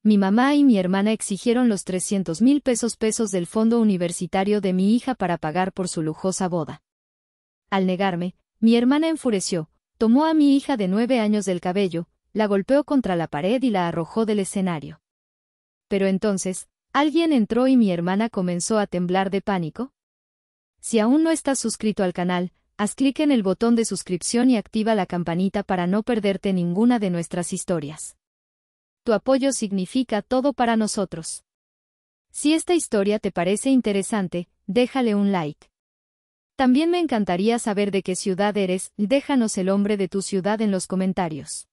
mi mamá y mi hermana exigieron los 300,000 pesos del fondo universitario de mi hija para pagar por su lujosa boda. Al negarme, mi hermana enfureció, tomó a mi hija de 9 años del cabello, la golpeó contra la pared y la arrojó del escenario. Pero entonces, alguien entró y mi hermana comenzó a temblar de pánico. Si aún no estás suscrito al canal, haz clic en el botón de suscripción y activa la campanita para no perderte ninguna de nuestras historias. Tu apoyo significa todo para nosotros. Si esta historia te parece interesante, déjale un like. También me encantaría saber de qué ciudad eres, déjanos el nombre de tu ciudad en los comentarios.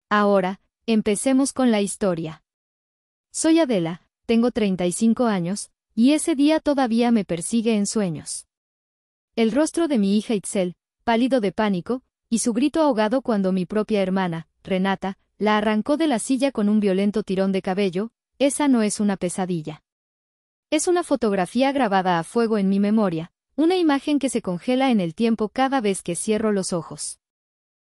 Ahora, empecemos con la historia. Soy Adela, tengo 35 años, y ese día todavía me persigue en sueños. El rostro de mi hija Itzel, pálido de pánico, y su grito ahogado cuando mi propia hermana, Renata, la arrancó de la silla con un violento tirón de cabello, esa no es una pesadilla. Es una fotografía grabada a fuego en mi memoria, una imagen que se congela en el tiempo cada vez que cierro los ojos.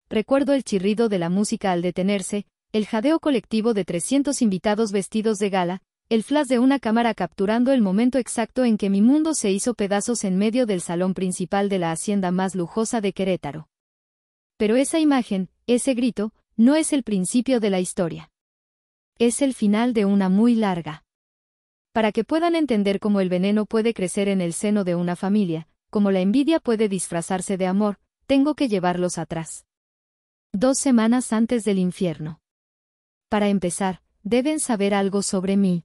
Recuerdo el chirrido de la música al detenerse, el jadeo colectivo de 300 invitados vestidos de gala, el flash de una cámara capturando el momento exacto en que mi mundo se hizo pedazos en medio del salón principal de la hacienda más lujosa de Querétaro. Pero esa imagen, ese grito, no es el principio de la historia. Es el final de una muy larga. Para que puedan entender cómo el veneno puede crecer en el seno de una familia, cómo la envidia puede disfrazarse de amor, tengo que llevarlos atrás. 2 semanas antes del infierno. Para empezar, deben saber algo sobre mí.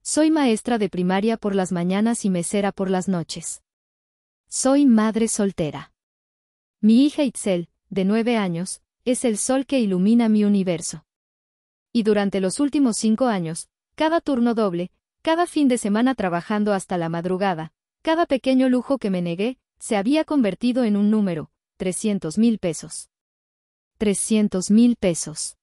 Soy maestra de primaria por las mañanas y mesera por las noches. Soy madre soltera. Mi hija Itzel, de 9 años, es el sol que ilumina mi universo. Y durante los últimos 5 años, cada turno doble, cada fin de semana trabajando hasta la madrugada, cada pequeño lujo que me negué, se había convertido en un número, 300,000 pesos. 300,000 pesos.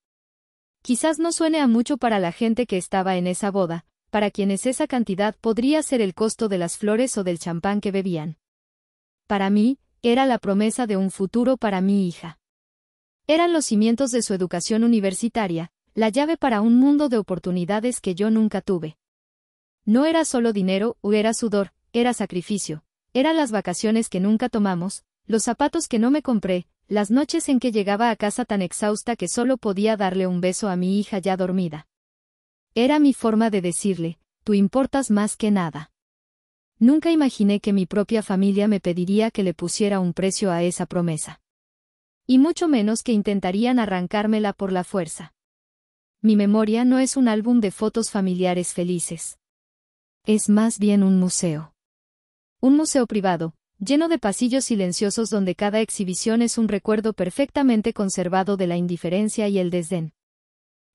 Quizás no suene a mucho para la gente que estaba en esa boda, para quienes esa cantidad podría ser el costo de las flores o del champán que bebían. Para mí, era la promesa de un futuro para mi hija. Eran los cimientos de su educación universitaria, la llave para un mundo de oportunidades que yo nunca tuve. No era solo dinero o era sudor, era sacrificio, eran las vacaciones que nunca tomamos, los zapatos que no me compré, las noches en que llegaba a casa tan exhausta que solo podía darle un beso a mi hija ya dormida. Era mi forma de decirle, tú importas más que nada. Nunca imaginé que mi propia familia me pediría que le pusiera un precio a esa promesa. Y mucho menos que intentarían arrancármela por la fuerza. Mi memoria no es un álbum de fotos familiares felices. Es más bien un museo. Un museo privado, lleno de pasillos silenciosos donde cada exhibición es un recuerdo perfectamente conservado de la indiferencia y el desdén.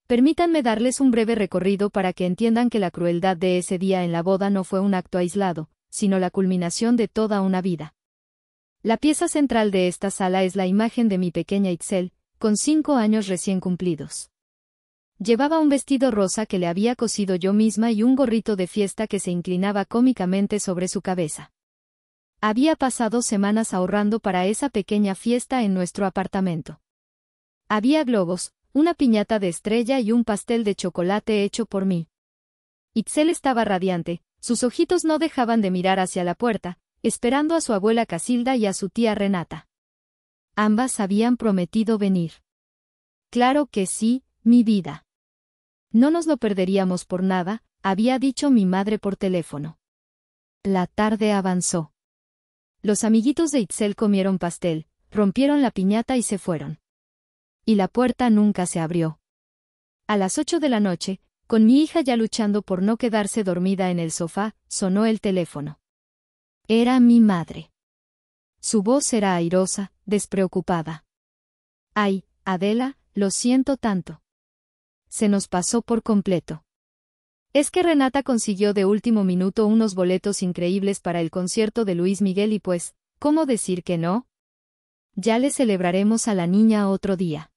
Permítanme darles un breve recorrido para que entiendan que la crueldad de ese día en la boda no fue un acto aislado, sino la culminación de toda una vida. La pieza central de esta sala es la imagen de mi pequeña Itzel, con 5 años recién cumplidos. Llevaba un vestido rosa que le había cosido yo misma y un gorrito de fiesta que se inclinaba cómicamente sobre su cabeza. Había pasado semanas ahorrando para esa pequeña fiesta en nuestro apartamento. Había globos, una piñata de estrella y un pastel de chocolate hecho por mí. Itzel estaba radiante, sus ojitos no dejaban de mirar hacia la puerta, esperando a su abuela Casilda y a su tía Renata. Ambas habían prometido venir. Claro que sí, mi vida. No nos lo perderíamos por nada, había dicho mi madre por teléfono. La tarde avanzó. Los amiguitos de Itzel comieron pastel, rompieron la piñata y se fueron. Y la puerta nunca se abrió. A las 8 de la noche, con mi hija ya luchando por no quedarse dormida en el sofá, sonó el teléfono. Era mi madre. Su voz era airosa, despreocupada. Ay, Adela, lo siento tanto. Se nos pasó por completo. Es que Renata consiguió de último minuto unos boletos increíbles para el concierto de Luis Miguel y pues, ¿cómo decir que no? Ya le celebraremos a la niña otro día.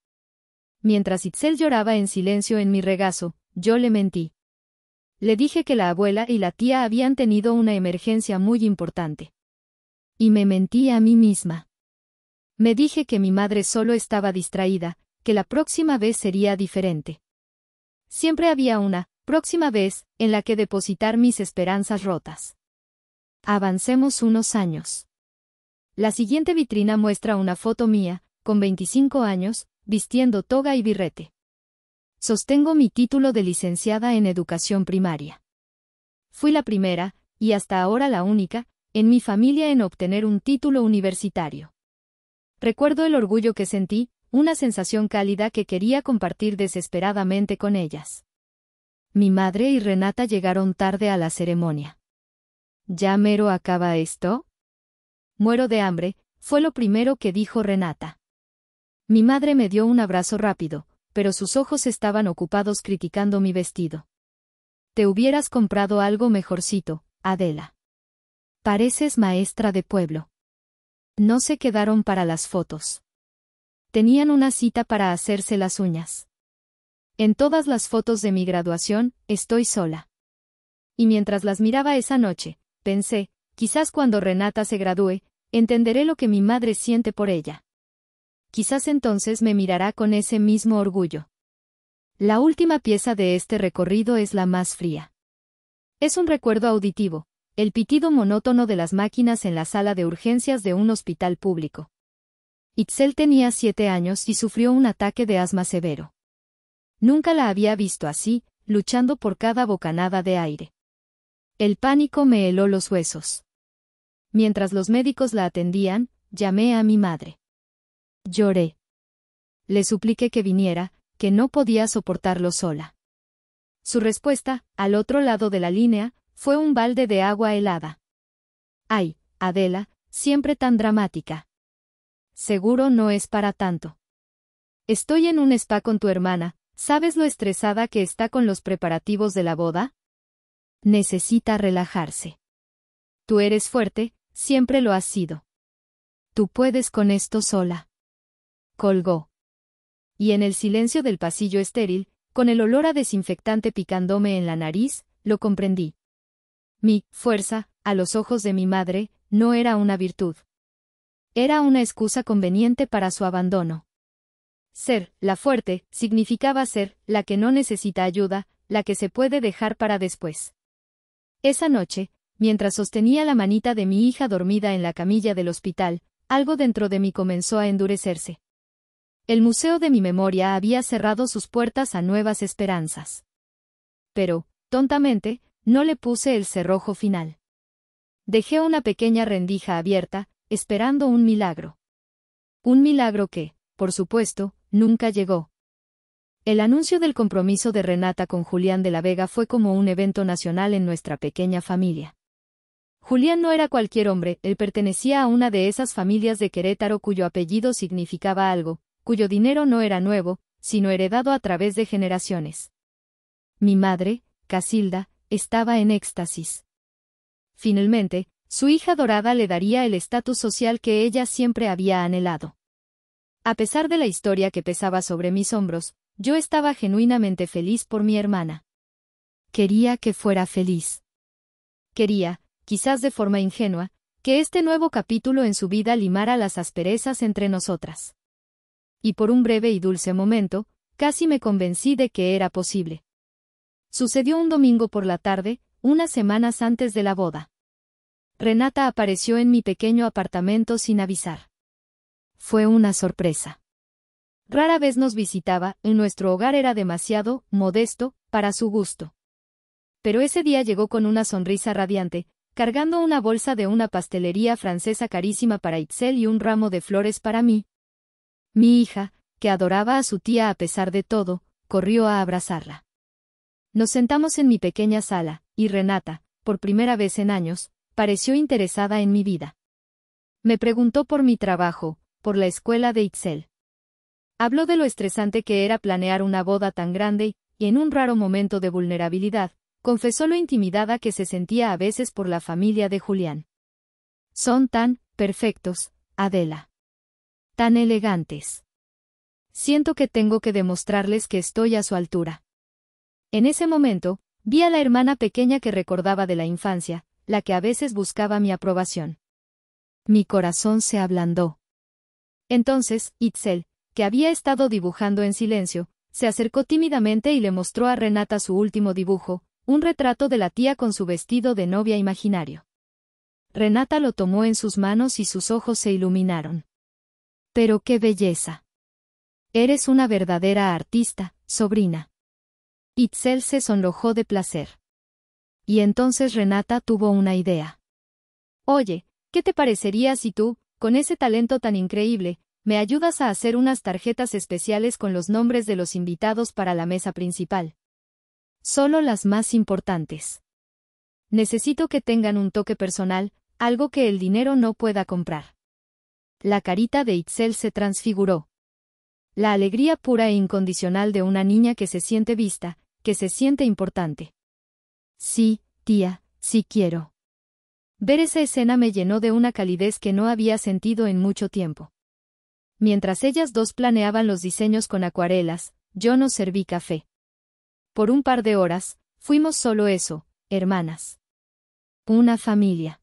Mientras Itzel lloraba en silencio en mi regazo, yo le mentí. Le dije que la abuela y la tía habían tenido una emergencia muy importante. Y me mentí a mí misma. Me dije que mi madre solo estaba distraída, que la próxima vez sería diferente. Siempre había una próxima vez en la que depositar mis esperanzas rotas. Avancemos unos años. La siguiente vitrina muestra una foto mía, con 25 años, vistiendo toga y birrete. Sostengo mi título de licenciada en educación primaria. Fui la primera, y hasta ahora la única, en mi familia en obtener un título universitario. Recuerdo el orgullo que sentí, una sensación cálida que quería compartir desesperadamente con ellas. Mi madre y Renata llegaron tarde a la ceremonia. ¿Ya mero acaba esto? Muero de hambre, fue lo primero que dijo Renata. Mi madre me dio un abrazo rápido, pero sus ojos estaban ocupados criticando mi vestido. Te hubieras comprado algo mejorcito, Adela. Pareces maestra de pueblo. No se quedaron para las fotos. Tenían una cita para hacerse las uñas. En todas las fotos de mi graduación, estoy sola. Y mientras las miraba esa noche, pensé, quizás cuando Renata se gradúe, entenderé lo que mi madre siente por ella. Quizás entonces me mirará con ese mismo orgullo. La última pieza de este recorrido es la más fría. Es un recuerdo auditivo, el pitido monótono de las máquinas en la sala de urgencias de un hospital público. Itzel tenía 7 años y sufrió un ataque de asma severo. Nunca la había visto así, luchando por cada bocanada de aire. El pánico me heló los huesos. Mientras los médicos la atendían, llamé a mi madre. Lloré. Le supliqué que viniera, que no podía soportarlo sola. Su respuesta, al otro lado de la línea, fue un balde de agua helada. Ay, Adela, siempre tan dramática. Seguro no es para tanto. Estoy en un spa con tu hermana, ¿sabes lo estresada que está con los preparativos de la boda? Necesita relajarse. Tú eres fuerte, siempre lo has sido. Tú puedes con esto sola. Colgó. Y en el silencio del pasillo estéril, con el olor a desinfectante picándome en la nariz, lo comprendí. Mi fuerza, a los ojos de mi madre, no era una virtud. Era una excusa conveniente para su abandono. Ser la fuerte significaba ser la que no necesita ayuda, la que se puede dejar para después. Esa noche, mientras sostenía la manita de mi hija dormida en la camilla del hospital, algo dentro de mí comenzó a endurecerse. El museo de mi memoria había cerrado sus puertas a nuevas esperanzas. Pero, tontamente, no le puse el cerrojo final. Dejé una pequeña rendija abierta, esperando un milagro. Un milagro que, por supuesto, nunca llegó. El anuncio del compromiso de Renata con Julián de la Vega fue como un evento nacional en nuestra pequeña familia. Julián no era cualquier hombre, él pertenecía a una de esas familias de Querétaro cuyo apellido significaba algo, cuyo dinero no era nuevo, sino heredado a través de generaciones. Mi madre, Casilda, estaba en éxtasis. Finalmente, su hija dorada le daría el estatus social que ella siempre había anhelado. A pesar de la historia que pesaba sobre mis hombros, yo estaba genuinamente feliz por mi hermana. Quería que fuera feliz. Quería, quizás de forma ingenua, que este nuevo capítulo en su vida limara las asperezas entre nosotras. Y por un breve y dulce momento, casi me convencí de que era posible. Sucedió un domingo por la tarde, unas semanas antes de la boda. Renata apareció en mi pequeño apartamento sin avisar. Fue una sorpresa. Rara vez nos visitaba, y nuestro hogar era demasiado modesto para su gusto. Pero ese día llegó con una sonrisa radiante, cargando una bolsa de una pastelería francesa carísima para Itzel y un ramo de flores para mí. Mi hija, que adoraba a su tía a pesar de todo, corrió a abrazarla. Nos sentamos en mi pequeña sala, y Renata, por primera vez en años, pareció interesada en mi vida. Me preguntó por mi trabajo, por la escuela de Itzel. Habló de lo estresante que era planear una boda tan grande y, en un raro momento de vulnerabilidad, confesó lo intimidada que se sentía a veces por la familia de Julián. Son tan perfectos, Adela. Tan elegantes. Siento que tengo que demostrarles que estoy a su altura. En ese momento, vi a la hermana pequeña que recordaba de la infancia, la que a veces buscaba mi aprobación. Mi corazón se ablandó. Entonces, Itzel, que había estado dibujando en silencio, se acercó tímidamente y le mostró a Renata su último dibujo, un retrato de la tía con su vestido de novia imaginario. Renata lo tomó en sus manos y sus ojos se iluminaron. ¡Pero qué belleza! Eres una verdadera artista, sobrina. Itzel se sonrojó de placer. Y entonces Renata tuvo una idea. Oye, ¿qué te parecería si tú, con ese talento tan increíble, me ayudas a hacer unas tarjetas especiales con los nombres de los invitados para la mesa principal? Solo las más importantes. Necesito que tengan un toque personal, algo que el dinero no pueda comprar. La carita de Itzel se transfiguró. La alegría pura e incondicional de una niña que se siente vista, que se siente importante. Sí, tía, sí quiero. Ver esa escena me llenó de una calidez que no había sentido en mucho tiempo. Mientras ellas dos planeaban los diseños con acuarelas, yo nos serví café. Por un par de horas, fuimos solo eso, hermanas. Una familia.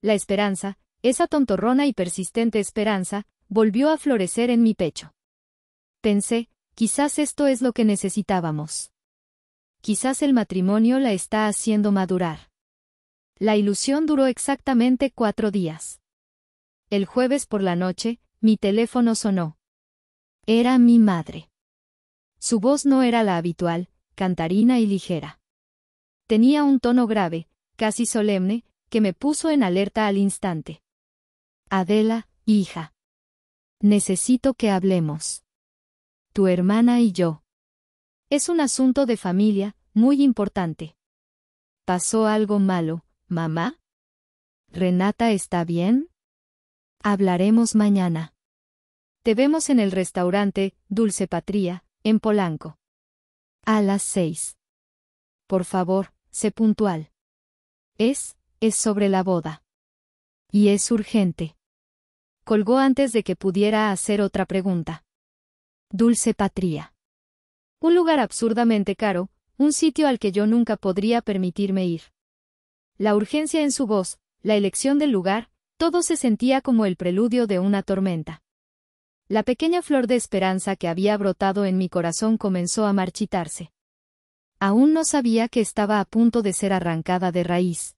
La esperanza, esa tontorrona y persistente esperanza, volvió a florecer en mi pecho. Pensé, quizás esto es lo que necesitábamos. Quizás el matrimonio la está haciendo madurar. La ilusión duró exactamente 4 días. El jueves por la noche, mi teléfono sonó. Era mi madre. Su voz no era la habitual, cantarina y ligera. Tenía un tono grave, casi solemne, que me puso en alerta al instante. Adela, hija. Necesito que hablemos. Tu hermana y yo. Es un asunto de familia, muy importante. ¿Pasó algo malo, mamá? ¿Renata está bien? Hablaremos mañana. Te vemos en el restaurante, Dulce Patria, en Polanco. A las 6. Por favor, sé puntual. Es sobre la boda. Y es urgente. Colgó antes de que pudiera hacer otra pregunta. Dulce Patria. Un lugar absurdamente caro, un sitio al que yo nunca podría permitirme ir. La urgencia en su voz, la elección del lugar, todo se sentía como el preludio de una tormenta. La pequeña flor de esperanza que había brotado en mi corazón comenzó a marchitarse. Aún no sabía que estaba a punto de ser arrancada de raíz.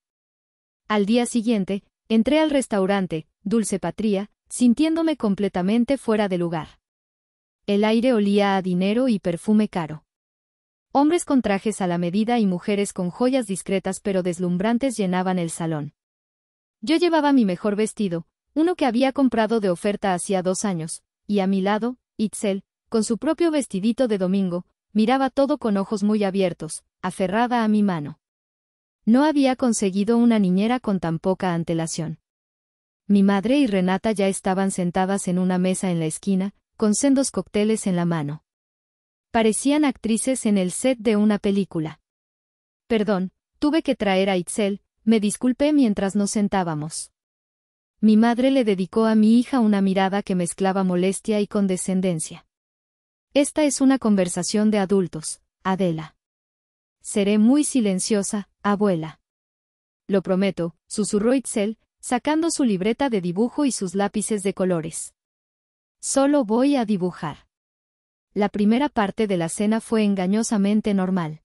Al día siguiente, entré al restaurante, Dulce Patria, sintiéndome completamente fuera de lugar. El aire olía a dinero y perfume caro. Hombres con trajes a la medida y mujeres con joyas discretas pero deslumbrantes llenaban el salón. Yo llevaba mi mejor vestido, uno que había comprado de oferta hacía 2 años, y a mi lado, Itzel, con su propio vestidito de domingo, miraba todo con ojos muy abiertos, aferrada a mi mano. No había conseguido una niñera con tan poca antelación. Mi madre y Renata ya estaban sentadas en una mesa en la esquina, con sendos cócteles en la mano. Parecían actrices en el set de una película. Perdón, tuve que traer a Itzel, me disculpé mientras nos sentábamos. Mi madre le dedicó a mi hija una mirada que mezclaba molestia y condescendencia. Esta es una conversación de adultos, Adela. Seré muy silenciosa, abuela. Lo prometo, susurró Itzel, sacando su libreta de dibujo y sus lápices de colores. Solo voy a dibujar. La primera parte de la cena fue engañosamente normal.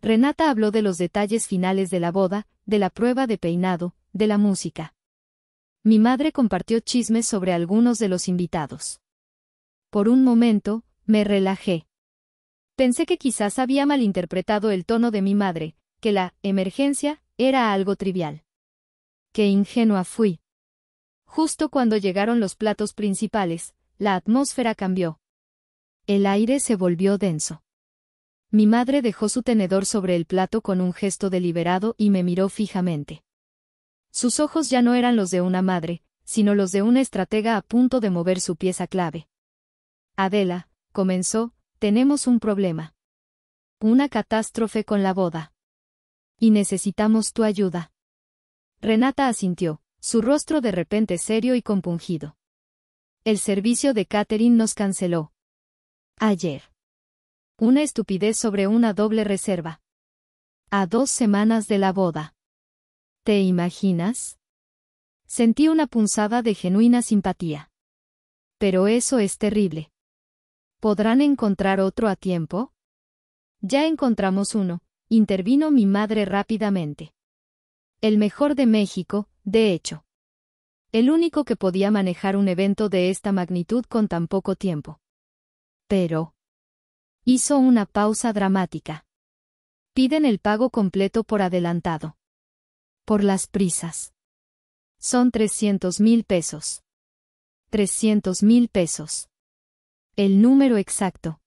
Renata habló de los detalles finales de la boda, de la prueba de peinado, de la música. Mi madre compartió chismes sobre algunos de los invitados. Por un momento, me relajé. Pensé que quizás había malinterpretado el tono de mi madre, que la emergencia era algo trivial. Qué ingenua fui. Justo cuando llegaron los platos principales, la atmósfera cambió. El aire se volvió denso. Mi madre dejó su tenedor sobre el plato con un gesto deliberado y me miró fijamente. Sus ojos ya no eran los de una madre, sino los de una estratega a punto de mover su pieza clave. Adela, comenzó, tenemos un problema. Una catástrofe con la boda. Y necesitamos tu ayuda. Renata asintió, su rostro de repente serio y compungido. El servicio de catering nos canceló. Ayer. Una estupidez sobre una doble reserva. A 2 semanas de la boda. ¿Te imaginas? Sentí una punzada de genuina simpatía. Pero eso es terrible. ¿Podrán encontrar otro a tiempo? Ya encontramos uno, intervino mi madre rápidamente. El mejor de México, de hecho. El único que podía manejar un evento de esta magnitud con tan poco tiempo. Pero hizo una pausa dramática. Piden el pago completo por adelantado. Por las prisas. Son 300,000 pesos. 300,000 pesos. El número exacto.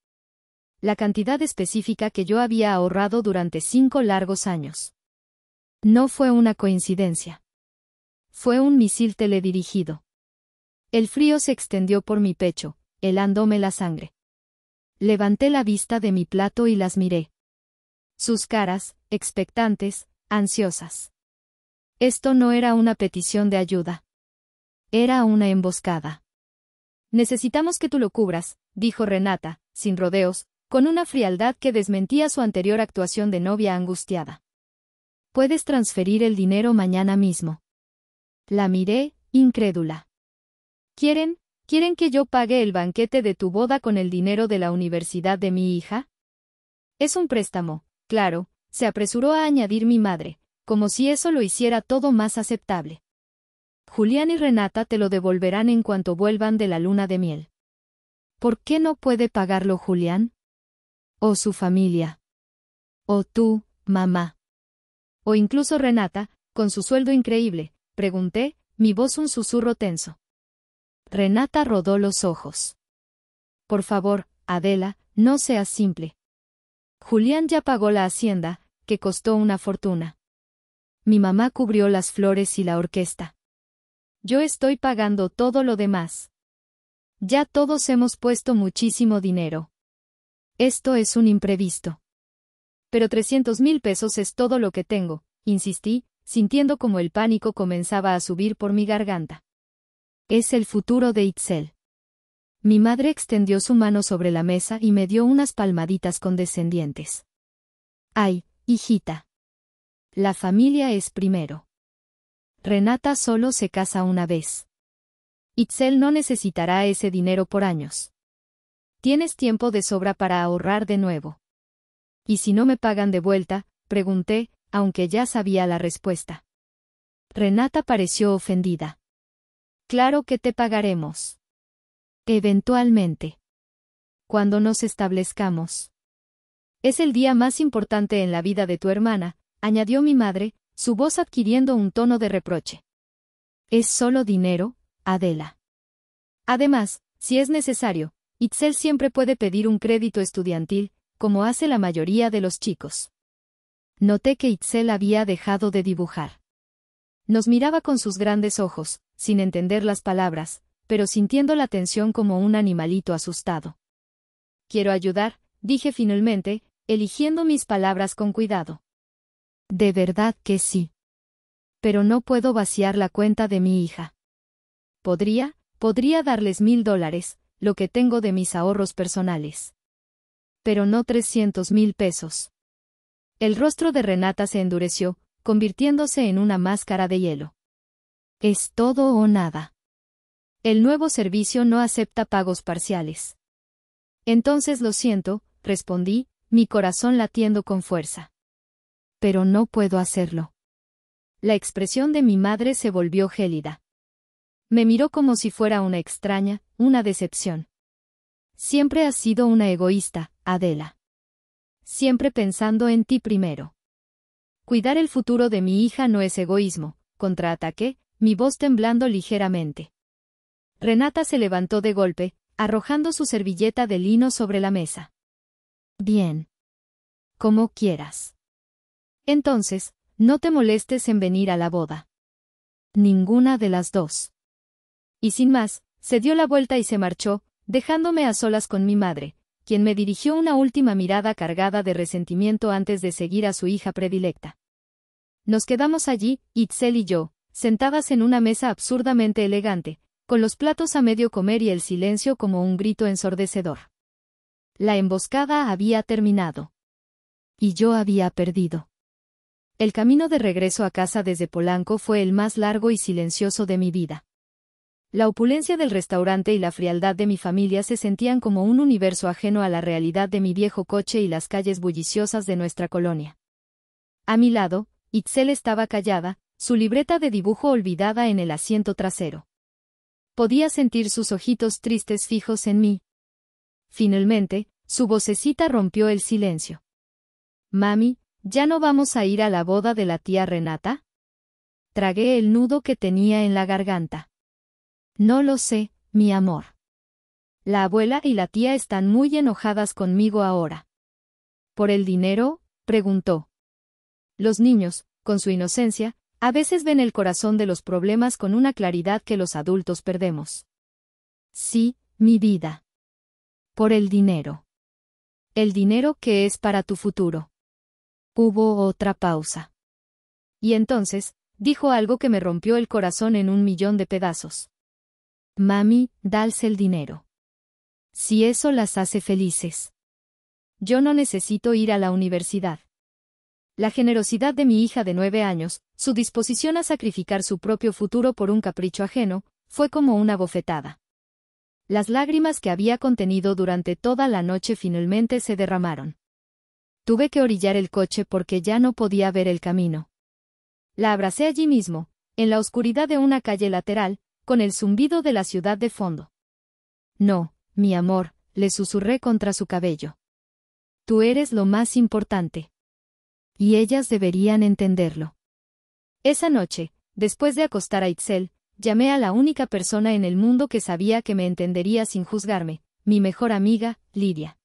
La cantidad específica que yo había ahorrado durante 5 largos años. No fue una coincidencia. Fue un misil teledirigido. El frío se extendió por mi pecho, helándome la sangre. Levanté la vista de mi plato y las miré. Sus caras, expectantes, ansiosas. Esto no era una petición de ayuda. Era una emboscada. Necesitamos que tú lo cubras, dijo Renata, sin rodeos, con una frialdad que desmentía su anterior actuación de novia angustiada. Puedes transferir el dinero mañana mismo. La miré, incrédula. ¿Quieren que yo pague el banquete de tu boda con el dinero de la universidad de mi hija? Es un préstamo, claro, se apresuró a añadir mi madre, como si eso lo hiciera todo más aceptable. Julián y Renata te lo devolverán en cuanto vuelvan de la luna de miel. ¿Por qué no puede pagarlo Julián? ¿O su familia? ¿O tú, mamá? ¿O incluso Renata, con su sueldo increíble? Pregunté, mi voz un susurro tenso. Renata rodó los ojos. Por favor, Adela, no seas simple. Julián ya pagó la hacienda, que costó una fortuna. Mi mamá cubrió las flores y la orquesta. Yo estoy pagando todo lo demás. Ya todos hemos puesto muchísimo dinero. Esto es un imprevisto. Pero 300,000 pesos es todo lo que tengo, insistí, sintiendo como el pánico comenzaba a subir por mi garganta. Es el futuro de Itzel. Mi madre extendió su mano sobre la mesa y me dio unas palmaditas condescendientes. Ay, hijita. La familia es primero. Renata solo se casa una vez. Itzel no necesitará ese dinero por años. Tienes tiempo de sobra para ahorrar de nuevo. ¿Y si no me pagan de vuelta? Pregunté, aunque ya sabía la respuesta. Renata pareció ofendida. Claro que te pagaremos. Eventualmente. Cuando nos establezcamos. Es el día más importante en la vida de tu hermana, añadió mi madre, su voz adquiriendo un tono de reproche. Es solo dinero, Adela. Además, si es necesario, Itzel siempre puede pedir un crédito estudiantil, como hace la mayoría de los chicos. Noté que Itzel había dejado de dibujar. Nos miraba con sus grandes ojos, sin entender las palabras, pero sintiendo la tensión como un animalito asustado. Quiero ayudar, dije finalmente, eligiendo mis palabras con cuidado. De verdad que sí. Pero no puedo vaciar la cuenta de mi hija. Podría darles $1,000, lo que tengo de mis ahorros personales. Pero no 300,000 pesos. El rostro de Renata se endureció, convirtiéndose en una máscara de hielo. Es todo o nada. El nuevo servicio no acepta pagos parciales. Entonces lo siento, respondí, mi corazón latiendo con fuerza. Pero no puedo hacerlo. La expresión de mi madre se volvió gélida. Me miró como si fuera una extraña, una decepción. Siempre has sido una egoísta, Adela. Siempre pensando en ti primero. Cuidar el futuro de mi hija no es egoísmo, contraataqué, mi voz temblando ligeramente. Renata se levantó de golpe, arrojando su servilleta de lino sobre la mesa. Bien. Como quieras. Entonces, no te molestes en venir a la boda. Ninguna de las dos. Y sin más, se dio la vuelta y se marchó, dejándome a solas con mi madre, quien me dirigió una última mirada cargada de resentimiento antes de seguir a su hija predilecta. Nos quedamos allí, Itzel y yo, sentadas en una mesa absurdamente elegante, con los platos a medio comer y el silencio como un grito ensordecedor. La emboscada había terminado. Y yo había perdido. El camino de regreso a casa desde Polanco fue el más largo y silencioso de mi vida. La opulencia del restaurante y la frialdad de mi familia se sentían como un universo ajeno a la realidad de mi viejo coche y las calles bulliciosas de nuestra colonia. A mi lado, Itzel estaba callada, su libreta de dibujo olvidada en el asiento trasero. Podía sentir sus ojitos tristes fijos en mí. Finalmente, su vocecita rompió el silencio. «Mami, ¿ya no vamos a ir a la boda de la tía Renata?» Tragué el nudo que tenía en la garganta. «No lo sé, mi amor. La abuela y la tía están muy enojadas conmigo ahora». «¿Por el dinero?», preguntó. Los niños, con su inocencia, a veces ven el corazón de los problemas con una claridad que los adultos perdemos. «Sí, mi vida. Por el dinero. El dinero que es para tu futuro». Hubo otra pausa. Y entonces, dijo algo que me rompió el corazón en 1.000.000 de pedazos. «Mami, dales el dinero. Si eso las hace felices. Yo no necesito ir a la universidad». La generosidad de mi hija de 9 años, su disposición a sacrificar su propio futuro por un capricho ajeno, fue como una bofetada. Las lágrimas que había contenido durante toda la noche finalmente se derramaron. Tuve que orillar el coche porque ya no podía ver el camino. La abracé allí mismo, en la oscuridad de una calle lateral, con el zumbido de la ciudad de fondo. «No, mi amor», le susurré contra su cabello. «Tú eres lo más importante. Y ellas deberían entenderlo». Esa noche, después de acostar a Itzel, llamé a la única persona en el mundo que sabía que me entendería sin juzgarme, mi mejor amiga, Lidia.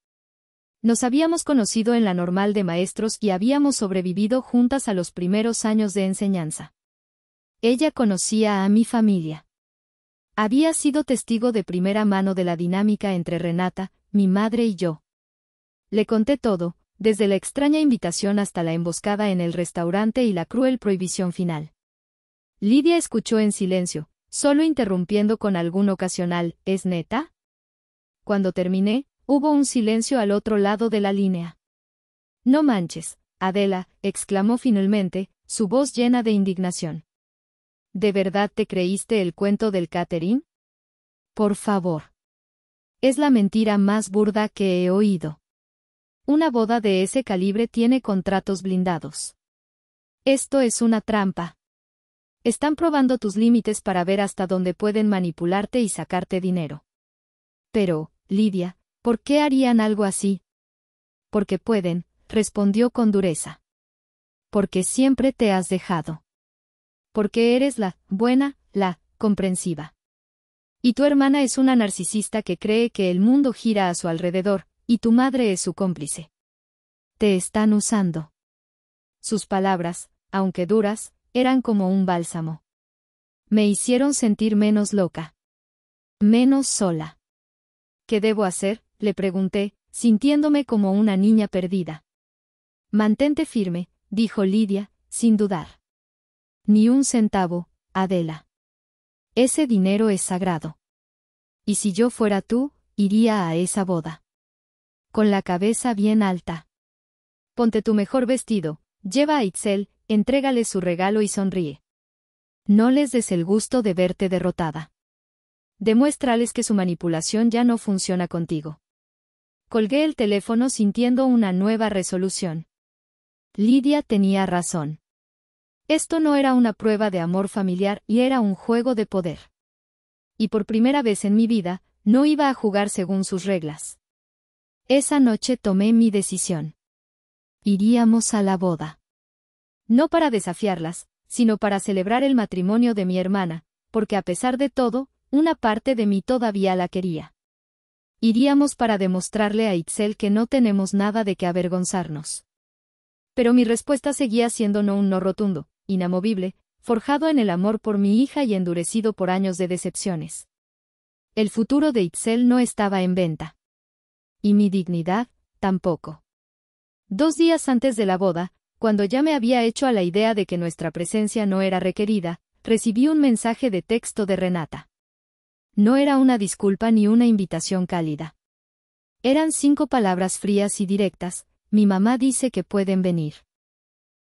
Nos habíamos conocido en la normal de maestros y habíamos sobrevivido juntas a los primeros años de enseñanza. Ella conocía a mi familia. Había sido testigo de primera mano de la dinámica entre Renata, mi madre y yo. Le conté todo, desde la extraña invitación hasta la emboscada en el restaurante y la cruel prohibición final. Lidia escuchó en silencio, solo interrumpiendo con algún ocasional «¿Es neta?». Cuando terminé, hubo un silencio al otro lado de la línea. «No manches, Adela», exclamó finalmente, su voz llena de indignación. «¿De verdad te creíste el cuento del catering? Por favor. Es la mentira más burda que he oído. Una boda de ese calibre tiene contratos blindados. Esto es una trampa. Están probando tus límites para ver hasta dónde pueden manipularte y sacarte dinero». «Pero, Lidia, ¿por qué harían algo así?». «Porque pueden», respondió con dureza. «Porque siempre te has dejado. Porque eres la buena, la comprensiva. Y tu hermana es una narcisista que cree que el mundo gira a su alrededor, y tu madre es su cómplice. Te están usando». Sus palabras, aunque duras, eran como un bálsamo. Me hicieron sentir menos loca. Menos sola. «¿Qué debo hacer?», le pregunté, sintiéndome como una niña perdida. «Mantente firme», dijo Lidia, sin dudar. «Ni un centavo, Adela. Ese dinero es sagrado. Y si yo fuera tú, iría a esa boda. Con la cabeza bien alta. Ponte tu mejor vestido, lleva a Itzel, entrégale su regalo y sonríe. No les des el gusto de verte derrotada. Demuéstrales que su manipulación ya no funciona contigo». Colgué el teléfono sintiendo una nueva resolución. Lidia tenía razón. Esto no era una prueba de amor familiar y era un juego de poder. Y por primera vez en mi vida, no iba a jugar según sus reglas. Esa noche tomé mi decisión. Iríamos a la boda. No para desafiarlas, sino para celebrar el matrimonio de mi hermana, porque a pesar de todo, una parte de mí todavía la quería. Iríamos para demostrarle a Itzel que no tenemos nada de qué avergonzarnos. Pero mi respuesta seguía siendo no, un no rotundo, inamovible, forjado en el amor por mi hija y endurecido por años de decepciones. El futuro de Itzel no estaba en venta. Y mi dignidad, tampoco. 2 días antes de la boda, cuando ya me había hecho a la idea de que nuestra presencia no era requerida, recibí un mensaje de texto de Renata. No era una disculpa ni una invitación cálida. Eran 5 palabras frías y directas: «Mi mamá dice que pueden venir».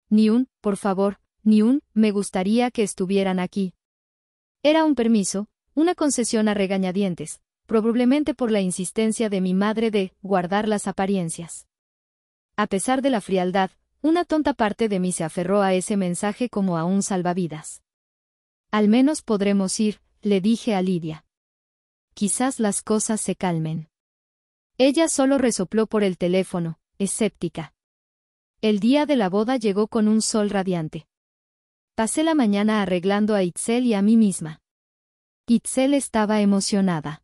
Ni un «por favor», ni un «me gustaría que estuvieran aquí». Era un permiso, una concesión a regañadientes, probablemente por la insistencia de mi madre de guardar las apariencias. A pesar de la frialdad, una tonta parte de mí se aferró a ese mensaje como a un salvavidas. Al menos podremos ir, le dije a Lidia. Quizás las cosas se calmen. Ella solo resopló por el teléfono, escéptica. El día de la boda llegó con un sol radiante. Pasé la mañana arreglando a Itzel y a mí misma. Itzel estaba emocionada.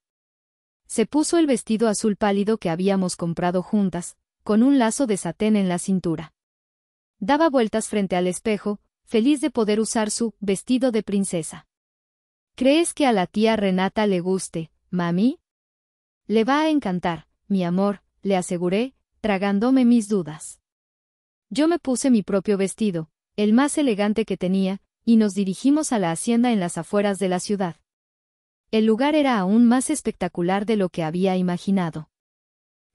Se puso el vestido azul pálido que habíamos comprado juntas, con un lazo de satén en la cintura. Daba vueltas frente al espejo, feliz de poder usar su vestido de princesa. ¿Crees que a la tía Renata le guste, mami? Le va a encantar, mi amor, le aseguré, tragándome mis dudas. Yo me puse mi propio vestido, el más elegante que tenía, y nos dirigimos a la hacienda en las afueras de la ciudad. El lugar era aún más espectacular de lo que había imaginado.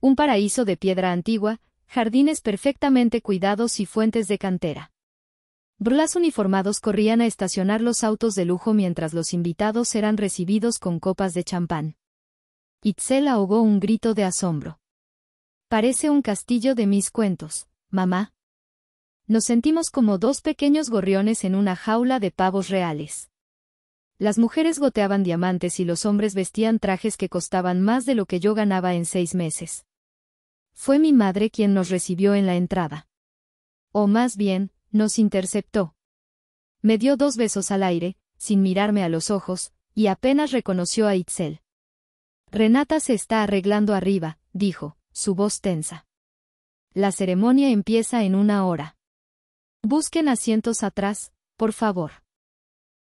Un paraíso de piedra antigua, jardines perfectamente cuidados y fuentes de cantera. Brlas uniformados corrían a estacionar los autos de lujo mientras los invitados eran recibidos con copas de champán. Itzel ahogó un grito de asombro. Parece un castillo de mis cuentos, mamá. Nos sentimos como dos pequeños gorriones en una jaula de pavos reales. Las mujeres goteaban diamantes y los hombres vestían trajes que costaban más de lo que yo ganaba en 6 meses. Fue mi madre quien nos recibió en la entrada. O más bien, nos interceptó. Me dio 2 besos al aire, sin mirarme a los ojos, y apenas reconoció a Itzel. Renata se está arreglando arriba, dijo, su voz tensa. La ceremonia empieza en 1 hora. Busquen asientos atrás, por favor.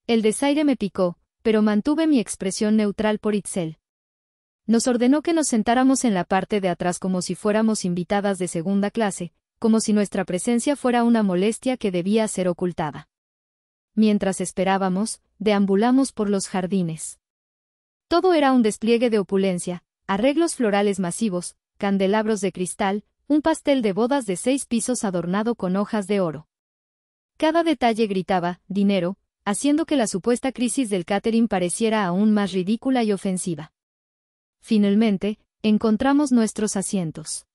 El desaire me picó, pero mantuve mi expresión neutral por Itzel. Nos ordenó que nos sentáramos en la parte de atrás como si fuéramos invitadas de segunda clase, como si nuestra presencia fuera una molestia que debía ser ocultada. Mientras esperábamos, deambulamos por los jardines. Todo era un despliegue de opulencia, arreglos florales masivos, candelabros de cristal, un pastel de bodas de 6 pisos adornado con hojas de oro. Cada detalle gritaba, dinero, haciendo que la supuesta crisis del catering pareciera aún más ridícula y ofensiva. Finalmente, encontramos nuestros asientos.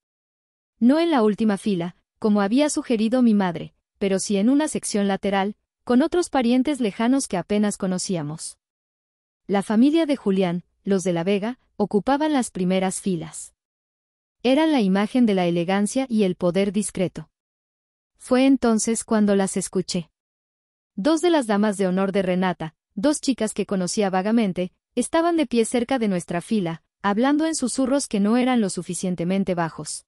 No en la última fila, como había sugerido mi madre, pero sí en una sección lateral, con otros parientes lejanos que apenas conocíamos. La familia de Julián, los de la Vega, ocupaban las primeras filas. Eran la imagen de la elegancia y el poder discreto. Fue entonces cuando las escuché. 2 de las damas de honor de Renata, 2 chicas que conocía vagamente, estaban de pie cerca de nuestra fila, hablando en susurros que no eran lo suficientemente bajos.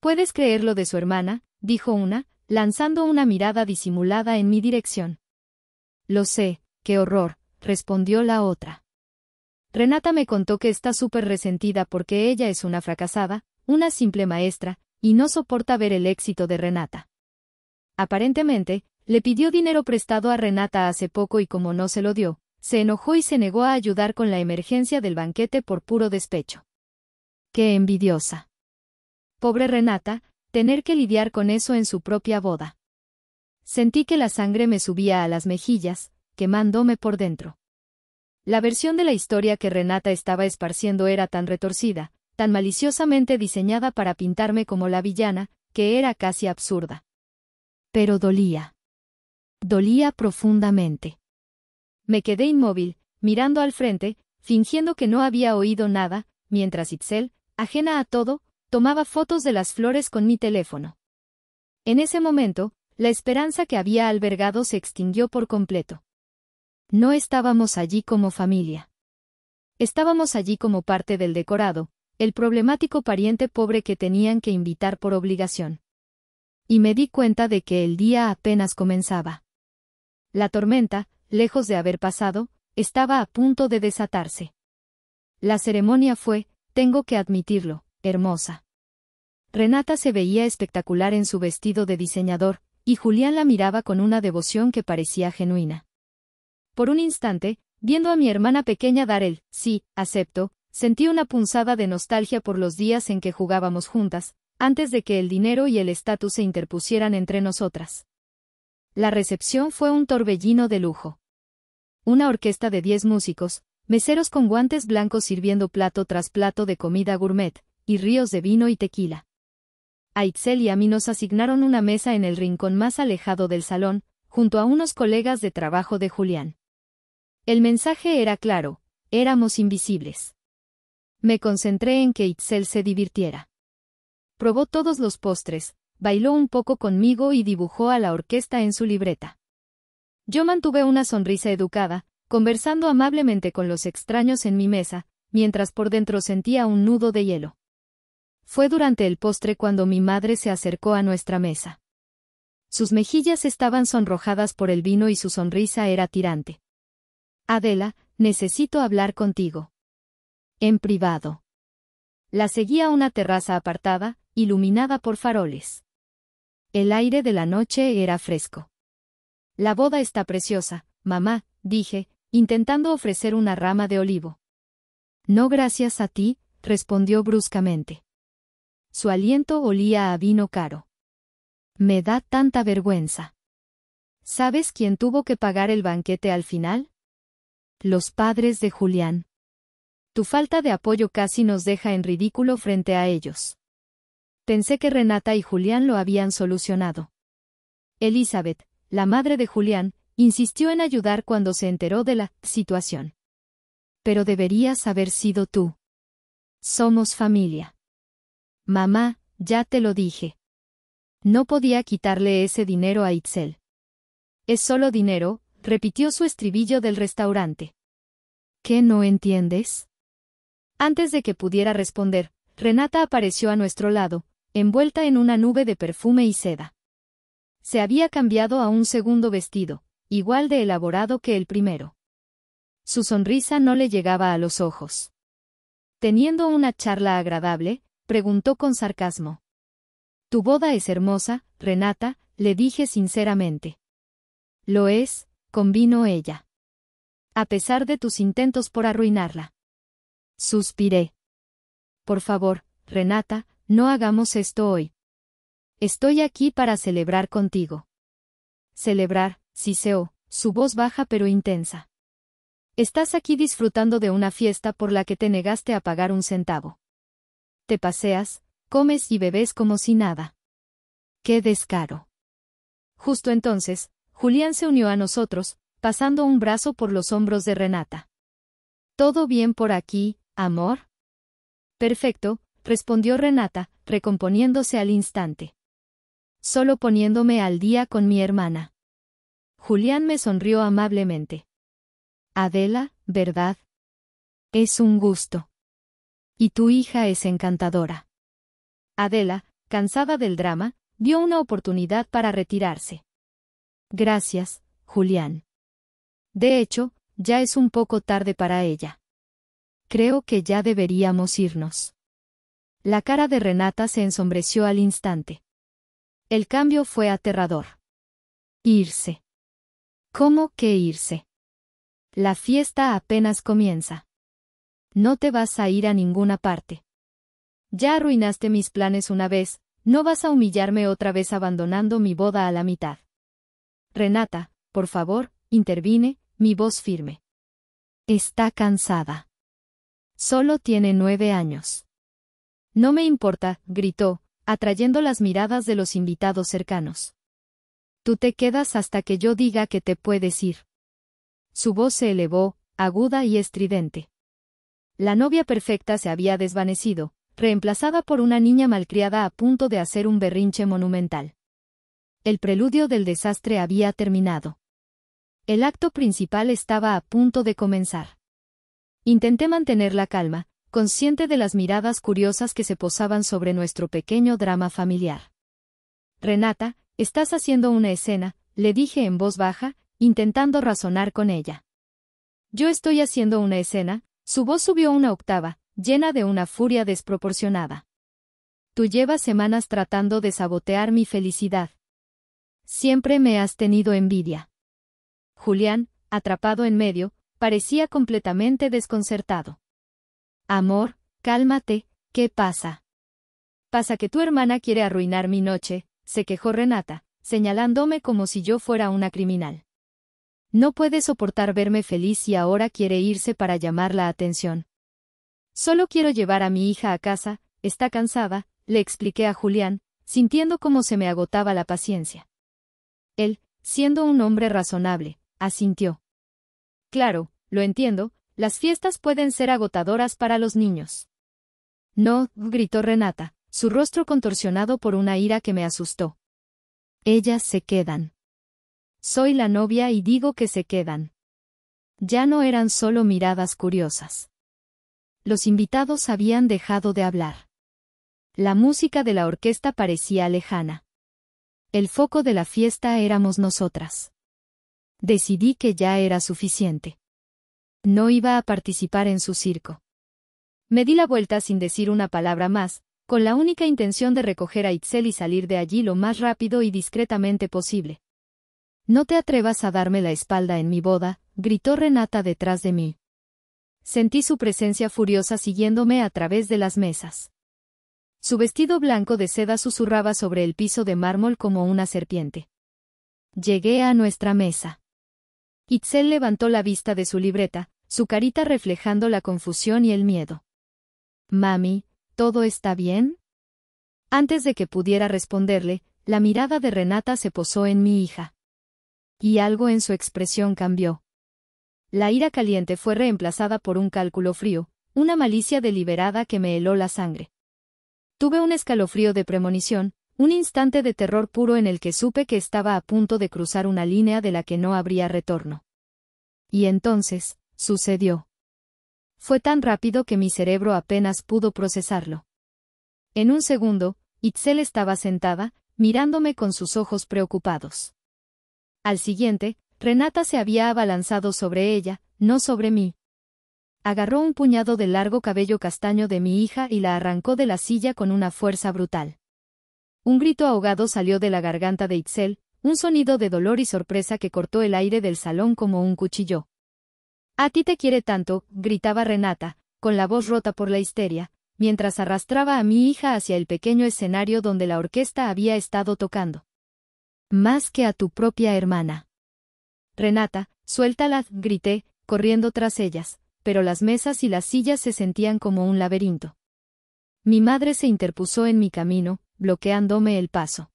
«¿Puedes creerlo de su hermana?», dijo una, lanzando una mirada disimulada en mi dirección. «Lo sé, qué horror», respondió la otra. Renata me contó que está súper resentida porque ella es una fracasada, una simple maestra, y no soporta ver el éxito de Renata. Aparentemente, le pidió dinero prestado a Renata hace poco y como no se lo dio, se enojó y se negó a ayudar con la emergencia del banquete por puro despecho. ¡Qué envidiosa! Pobre Renata, tener que lidiar con eso en su propia boda. Sentí que la sangre me subía a las mejillas, quemándome por dentro. La versión de la historia que Renata estaba esparciendo era tan retorcida, tan maliciosamente diseñada para pintarme como la villana, que era casi absurda. Pero dolía. Dolía profundamente. Me quedé inmóvil, mirando al frente, fingiendo que no había oído nada, mientras Itzel, ajena a todo, tomaba fotos de las flores con mi teléfono. En ese momento, la esperanza que había albergado se extinguió por completo. No estábamos allí como familia. Estábamos allí como parte del decorado, el problemático pariente pobre que tenían que invitar por obligación. Y me di cuenta de que el día apenas comenzaba. La tormenta, lejos de haber pasado, estaba a punto de desatarse. La ceremonia fue, tengo que admitirlo, hermosa. Renata se veía espectacular en su vestido de diseñador, y Julián la miraba con una devoción que parecía genuina. Por un instante, viendo a mi hermana pequeña dar el «sí, acepto», sentí una punzada de nostalgia por los días en que jugábamos juntas, antes de que el dinero y el estatus se interpusieran entre nosotras. La recepción fue un torbellino de lujo. Una orquesta de 10 músicos, meseros con guantes blancos sirviendo plato tras plato de comida gourmet, y ríos de vino y tequila. A Itzel y a mí nos asignaron una mesa en el rincón más alejado del salón, junto a unos colegas de trabajo de Julián. El mensaje era claro: éramos invisibles. Me concentré en que Itzel se divirtiera. Probó todos los postres, bailó un poco conmigo y dibujó a la orquesta en su libreta. Yo mantuve una sonrisa educada, conversando amablemente con los extraños en mi mesa, mientras por dentro sentía un nudo de hielo. Fue durante el postre cuando mi madre se acercó a nuestra mesa. Sus mejillas estaban sonrojadas por el vino y su sonrisa era tirante. Adela, necesito hablar contigo. En privado. La seguí a una terraza apartada, iluminada por faroles. El aire de la noche era fresco. La boda está preciosa, mamá, dije, intentando ofrecer una rama de olivo. No gracias a ti, respondió bruscamente. Su aliento olía a vino caro. Me da tanta vergüenza. ¿Sabes quién tuvo que pagar el banquete al final? Los padres de Julián. Tu falta de apoyo casi nos deja en ridículo frente a ellos. Pensé que Renata y Julián lo habían solucionado. Elizabeth, la madre de Julián, insistió en ayudar cuando se enteró de la situación. Pero deberías haber sido tú. Somos familia. Mamá, ya te lo dije. No podía quitarle ese dinero a Itzel. Es solo dinero, repitió su estribillo del restaurante. ¿Qué no entiendes? Antes de que pudiera responder, Renata apareció a nuestro lado, envuelta en una nube de perfume y seda. Se había cambiado a un segundo vestido, igual de elaborado que el primero. Su sonrisa no le llegaba a los ojos. Teniendo una charla agradable, preguntó con sarcasmo. Tu boda es hermosa, Renata, le dije sinceramente. Lo es, convino ella. A pesar de tus intentos por arruinarla. Suspiré. Por favor, Renata, no hagamos esto hoy. Estoy aquí para celebrar contigo. Celebrar, siseó, su voz baja pero intensa. Estás aquí disfrutando de una fiesta por la que te negaste a pagar un centavo. Te paseas, comes y bebes como si nada. ¡Qué descaro! Justo entonces, Julián se unió a nosotros, pasando un brazo por los hombros de Renata. ¿Todo bien por aquí, amor? Perfecto, respondió Renata, recomponiéndose al instante. Solo poniéndome al día con mi hermana. Julián me sonrió amablemente. Adela, ¿verdad? Es un gusto. Y tu hija es encantadora. Adela, cansada del drama, vio una oportunidad para retirarse. Gracias, Julián. De hecho, ya es un poco tarde para ella. Creo que ya deberíamos irnos. La cara de Renata se ensombreció al instante. El cambio fue aterrador. Irse. ¿Cómo que irse? La fiesta apenas comienza. No te vas a ir a ninguna parte. Ya arruinaste mis planes una vez, no vas a humillarme otra vez abandonando mi boda a la mitad. Renata, por favor, intervine, mi voz firme. Está cansada. Solo tiene 9 años. No me importa, gritó, atrayendo las miradas de los invitados cercanos. Tú te quedas hasta que yo diga que te puedes ir. Su voz se elevó, aguda y estridente. La novia perfecta se había desvanecido, reemplazada por una niña malcriada a punto de hacer un berrinche monumental. El preludio del desastre había terminado. El acto principal estaba a punto de comenzar. Intenté mantener la calma, consciente de las miradas curiosas que se posaban sobre nuestro pequeño drama familiar. Renata, estás haciendo una escena, le dije en voz baja, intentando razonar con ella. Yo estoy haciendo una escena. Su voz subió una octava, llena de una furia desproporcionada. Tú llevas semanas tratando de sabotear mi felicidad. Siempre me has tenido envidia. Julián, atrapado en medio, parecía completamente desconcertado. Amor, cálmate, ¿qué pasa? Pasa que tu hermana quiere arruinar mi noche, se quejó Renata, señalándome como si yo fuera una criminal. No puede soportar verme feliz y ahora quiere irse para llamar la atención. Solo quiero llevar a mi hija a casa, está cansada, le expliqué a Julián, sintiendo cómo se me agotaba la paciencia. Él, siendo un hombre razonable, asintió. Claro, lo entiendo, las fiestas pueden ser agotadoras para los niños. No, gritó Renata, su rostro contorsionado por una ira que me asustó. Ellas se quedan. Soy la novia y digo que se quedan. Ya no eran solo miradas curiosas. Los invitados habían dejado de hablar. La música de la orquesta parecía lejana. El foco de la fiesta éramos nosotras. Decidí que ya era suficiente. No iba a participar en su circo. Me di la vuelta sin decir una palabra más, con la única intención de recoger a Itzel y salir de allí lo más rápido y discretamente posible. No te atrevas a darme la espalda en mi boda, gritó Renata detrás de mí. Sentí su presencia furiosa siguiéndome a través de las mesas. Su vestido blanco de seda susurraba sobre el piso de mármol como una serpiente. Llegué a nuestra mesa. Itzel levantó la vista de su libreta, su carita reflejando la confusión y el miedo. Mami, ¿todo está bien? Antes de que pudiera responderle, la mirada de Renata se posó en mi hija. Y algo en su expresión cambió. La ira caliente fue reemplazada por un cálculo frío, una malicia deliberada que me heló la sangre. Tuve un escalofrío de premonición, un instante de terror puro en el que supe que estaba a punto de cruzar una línea de la que no habría retorno. Y entonces, sucedió. Fue tan rápido que mi cerebro apenas pudo procesarlo. En un segundo, Itzel estaba sentada, mirándome con sus ojos preocupados. Al siguiente, Renata se había abalanzado sobre ella, no sobre mí. Agarró un puñado del largo cabello castaño de mi hija y la arrancó de la silla con una fuerza brutal. Un grito ahogado salió de la garganta de Itzel, un sonido de dolor y sorpresa que cortó el aire del salón como un cuchillo. «A ti te quiere tanto», gritaba Renata, con la voz rota por la histeria, mientras arrastraba a mi hija hacia el pequeño escenario donde la orquesta había estado tocando. «Más que a tu propia hermana». «Renata, suéltala», grité, corriendo tras ellas, pero las mesas y las sillas se sentían como un laberinto. Mi madre se interpuso en mi camino, bloqueándome el paso.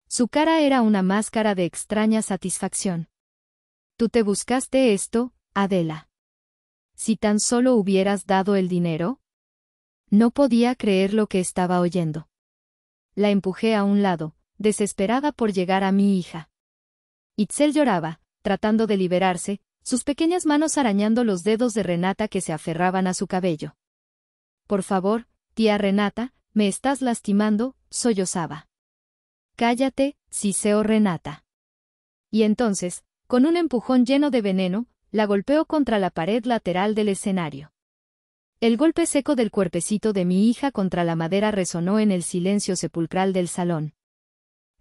Su cara era una máscara de extraña satisfacción. «¿Tú te buscaste esto, Adela? Si tan solo hubieras dado el dinero». No podía creer lo que estaba oyendo. La empujé a un lado, desesperada por llegar a mi hija. Itzel lloraba, tratando de liberarse, sus pequeñas manos arañando los dedos de Renata que se aferraban a su cabello. «Por favor, tía Renata, me estás lastimando», sollozaba. «Cállate, siseo Renata». Y entonces, con un empujón lleno de veneno, la golpeó contra la pared lateral del escenario. El golpe seco del cuerpecito de mi hija contra la madera resonó en el silencio sepulcral del salón.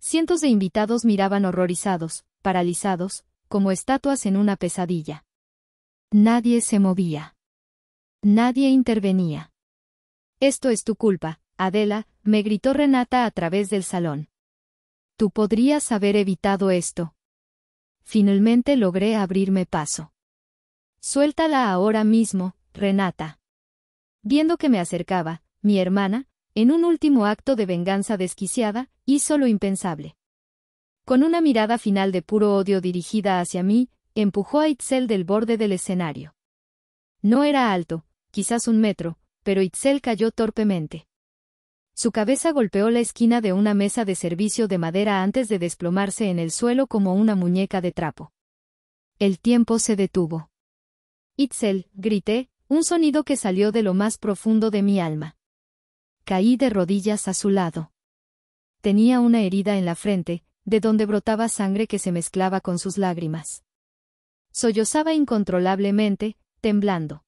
Cientos de invitados miraban horrorizados, paralizados, como estatuas en una pesadilla. Nadie se movía. Nadie intervenía. «Esto es tu culpa, Adela», me gritó Renata a través del salón. «Tú podrías haber evitado esto». Finalmente logré abrirme paso. «Suéltala ahora mismo, Renata». Viendo que me acercaba, mi hermana, en un último acto de venganza desquiciada, hizo lo impensable. Con una mirada final de puro odio dirigida hacia mí, empujó a Itzel del borde del escenario. No era alto, quizás 1 metro, pero Itzel cayó torpemente. Su cabeza golpeó la esquina de una mesa de servicio de madera antes de desplomarse en el suelo como una muñeca de trapo. El tiempo se detuvo. «Itzel», grité, un sonido que salió de lo más profundo de mi alma. Caí de rodillas a su lado. Tenía una herida en la frente, de donde brotaba sangre que se mezclaba con sus lágrimas. Sollozaba incontrolablemente, temblando.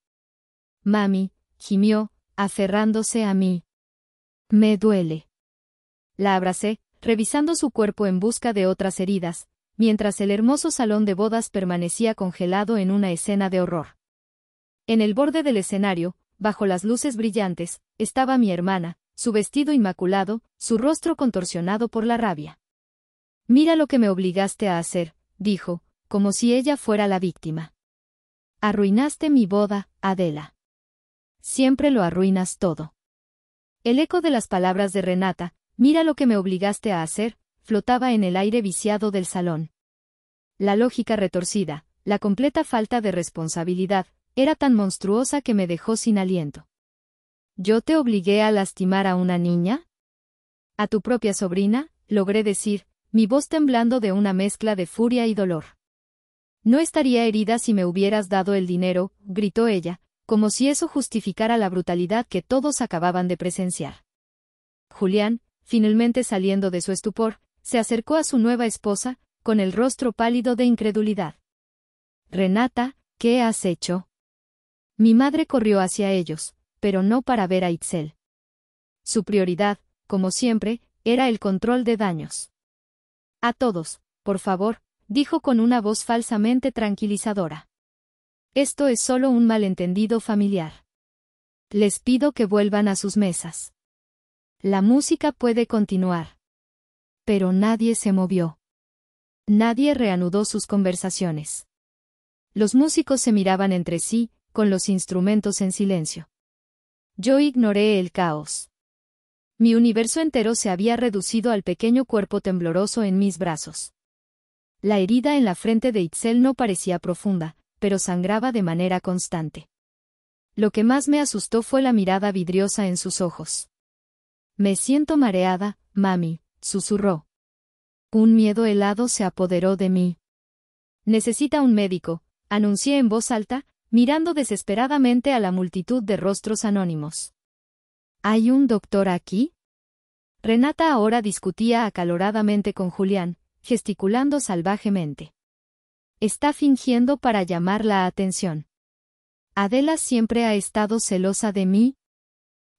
«Mami», gimió, aferrándose a mí. «Me duele». La abracé, revisando su cuerpo en busca de otras heridas, mientras el hermoso salón de bodas permanecía congelado en una escena de horror. En el borde del escenario, bajo las luces brillantes, estaba mi hermana, su vestido inmaculado, su rostro contorsionado por la rabia. «Mira lo que me obligaste a hacer», dijo, como si ella fuera la víctima. Arruinaste mi boda, Adela. Siempre lo arruinas todo. El eco de las palabras de Renata, mira lo que me obligaste a hacer, flotaba en el aire viciado del salón. La lógica retorcida, la completa falta de responsabilidad, era tan monstruosa que me dejó sin aliento. ¿Yo te obligué a lastimar a una niña? A tu propia sobrina, logré decir, mi voz temblando de una mezcla de furia y dolor. No estaría herida si me hubieras dado el dinero, gritó ella, como si eso justificara la brutalidad que todos acababan de presenciar. Julián, finalmente saliendo de su estupor, se acercó a su nueva esposa, con el rostro pálido de incredulidad. Renata, ¿qué has hecho? Mi madre corrió hacia ellos, pero no para ver a Itzel. Su prioridad, como siempre, era el control de daños. A todos, por favor, dijo con una voz falsamente tranquilizadora. Esto es solo un malentendido familiar. Les pido que vuelvan a sus mesas. La música puede continuar. Pero nadie se movió. Nadie reanudó sus conversaciones. Los músicos se miraban entre sí, con los instrumentos en silencio. Yo ignoré el caos. Mi universo entero se había reducido al pequeño cuerpo tembloroso en mis brazos. La herida en la frente de Itzel no parecía profunda, pero sangraba de manera constante. Lo que más me asustó fue la mirada vidriosa en sus ojos. Me siento mareada, mami, susurró. Un miedo helado se apoderó de mí. Necesita un médico, anuncié en voz alta, mirando desesperadamente a la multitud de rostros anónimos. ¿Hay un doctor aquí? Renata ahora discutía acaloradamente con Julián, gesticulando salvajemente. Está fingiendo para llamar la atención. Adela siempre ha estado celosa de mí.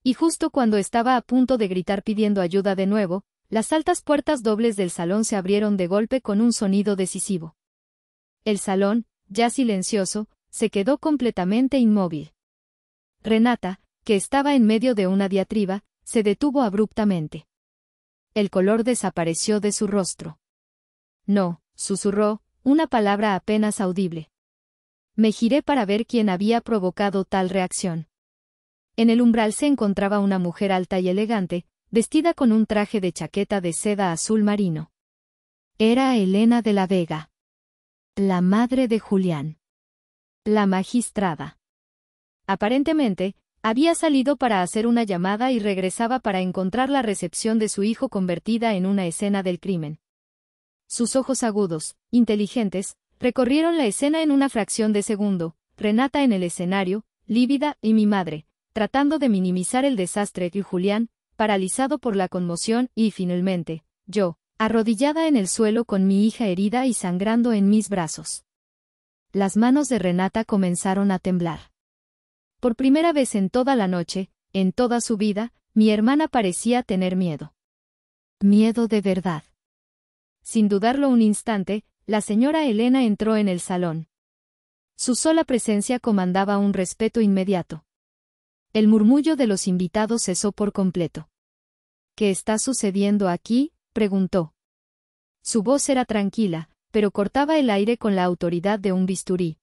Y justo cuando estaba a punto de gritar pidiendo ayuda de nuevo, las altas puertas dobles del salón se abrieron de golpe con un sonido decisivo. El salón, ya silencioso, se quedó completamente inmóvil. Renata, que estaba en medio de una diatriba, se detuvo abruptamente. El color desapareció de su rostro. No, susurró, una palabra apenas audible. Me giré para ver quién había provocado tal reacción. En el umbral se encontraba una mujer alta y elegante, vestida con un traje de chaqueta de seda azul marino. Era Elena de la Vega. La madre de Julián. La magistrada. Aparentemente, había salido para hacer una llamada y regresaba para encontrar la recepción de su hijo convertida en una escena del crimen. Sus ojos agudos, inteligentes, recorrieron la escena en una fracción de segundo, Renata en el escenario, lívida, y mi madre, tratando de minimizar el desastre, y Julián, paralizado por la conmoción, y finalmente, yo, arrodillada en el suelo con mi hija herida y sangrando en mis brazos. Las manos de Renata comenzaron a temblar. Por primera vez en toda la noche, en toda su vida, mi hermana parecía tener miedo. Miedo de verdad. Sin dudarlo un instante, la señora Elena entró en el salón. Su sola presencia comandaba un respeto inmediato. El murmullo de los invitados cesó por completo. ¿Qué está sucediendo aquí?, preguntó. Su voz era tranquila, pero cortaba el aire con la autoridad de un bisturí.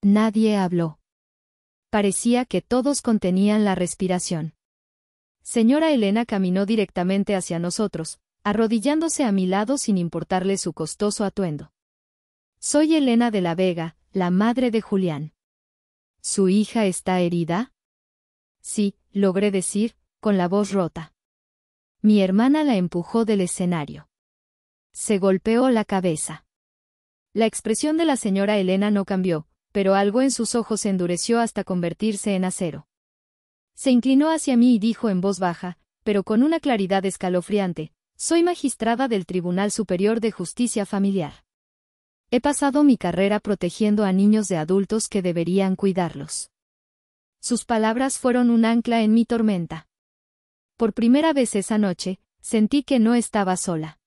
Nadie habló. Parecía que todos contenían la respiración. Señora Elena caminó directamente hacia nosotros, arrodillándose a mi lado sin importarle su costoso atuendo. Soy Elena de la Vega, la madre de Julián. ¿Su hija está herida? Sí, logré decir, con la voz rota. Mi hermana la empujó del escenario. Se golpeó la cabeza. La expresión de la señora Elena no cambió, pero algo en sus ojos se endureció hasta convertirse en acero. Se inclinó hacia mí y dijo en voz baja, pero con una claridad escalofriante: soy magistrada del Tribunal Superior de Justicia Familiar. He pasado mi carrera protegiendo a niños de adultos que deberían cuidarlos. Sus palabras fueron un ancla en mi tormenta. Por primera vez esa noche, sentí que no estaba sola.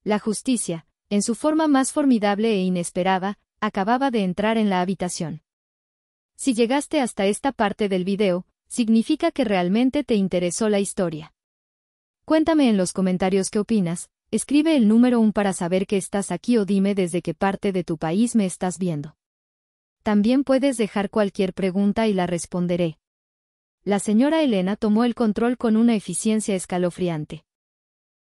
La justicia, en su forma más formidable e inesperada, acababa de entrar en la habitación. Si llegaste hasta esta parte del video, significa que realmente te interesó la historia. Cuéntame en los comentarios qué opinas, escribe el número 1 para saber que estás aquí o dime desde qué parte de tu país me estás viendo. También puedes dejar cualquier pregunta y la responderé. La señora Elena tomó el control con una eficiencia escalofriante.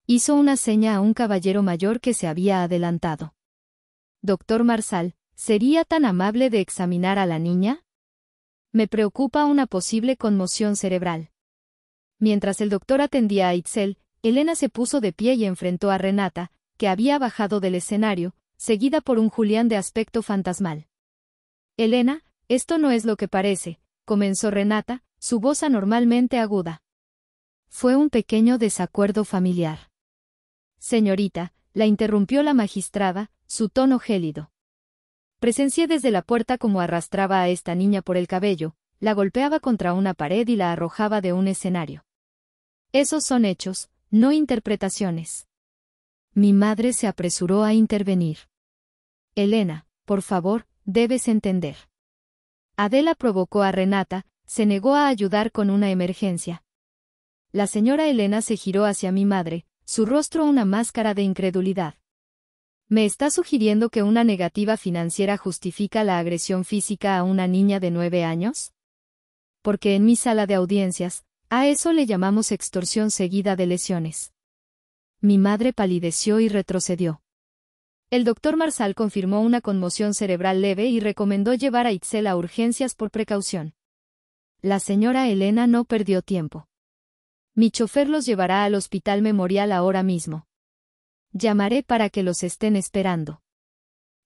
Hizo una seña a un caballero mayor que se había adelantado. Doctor Marsal, ¿sería tan amable de examinar a la niña? Me preocupa una posible conmoción cerebral. Mientras el doctor atendía a Itzel, Elena se puso de pie y enfrentó a Renata, que había bajado del escenario, seguida por un Julián de aspecto fantasmal. Elena, esto no es lo que parece, comenzó Renata, su voz anormalmente aguda. Fue un pequeño desacuerdo familiar. Señorita, la interrumpió la magistrada, su tono gélido. Presencié desde la puerta cómo arrastraba a esta niña por el cabello, la golpeaba contra una pared y la arrojaba de un escenario. Esos son hechos, no interpretaciones. Mi madre se apresuró a intervenir. Elena, por favor, debes entender. Adela provocó a Renata, se negó a ayudar con una emergencia. La señora Elena se giró hacia mi madre, su rostro una máscara de incredulidad. ¿Me está sugiriendo que una negativa financiera justifica la agresión física a una niña de 9 años? Porque en mi sala de audiencias, a eso le llamamos extorsión seguida de lesiones. Mi madre palideció y retrocedió. El doctor Marsal confirmó una conmoción cerebral leve y recomendó llevar a Itzel a urgencias por precaución. La señora Elena no perdió tiempo. Mi chofer los llevará al Hospital Memorial ahora mismo. Llamaré para que los estén esperando.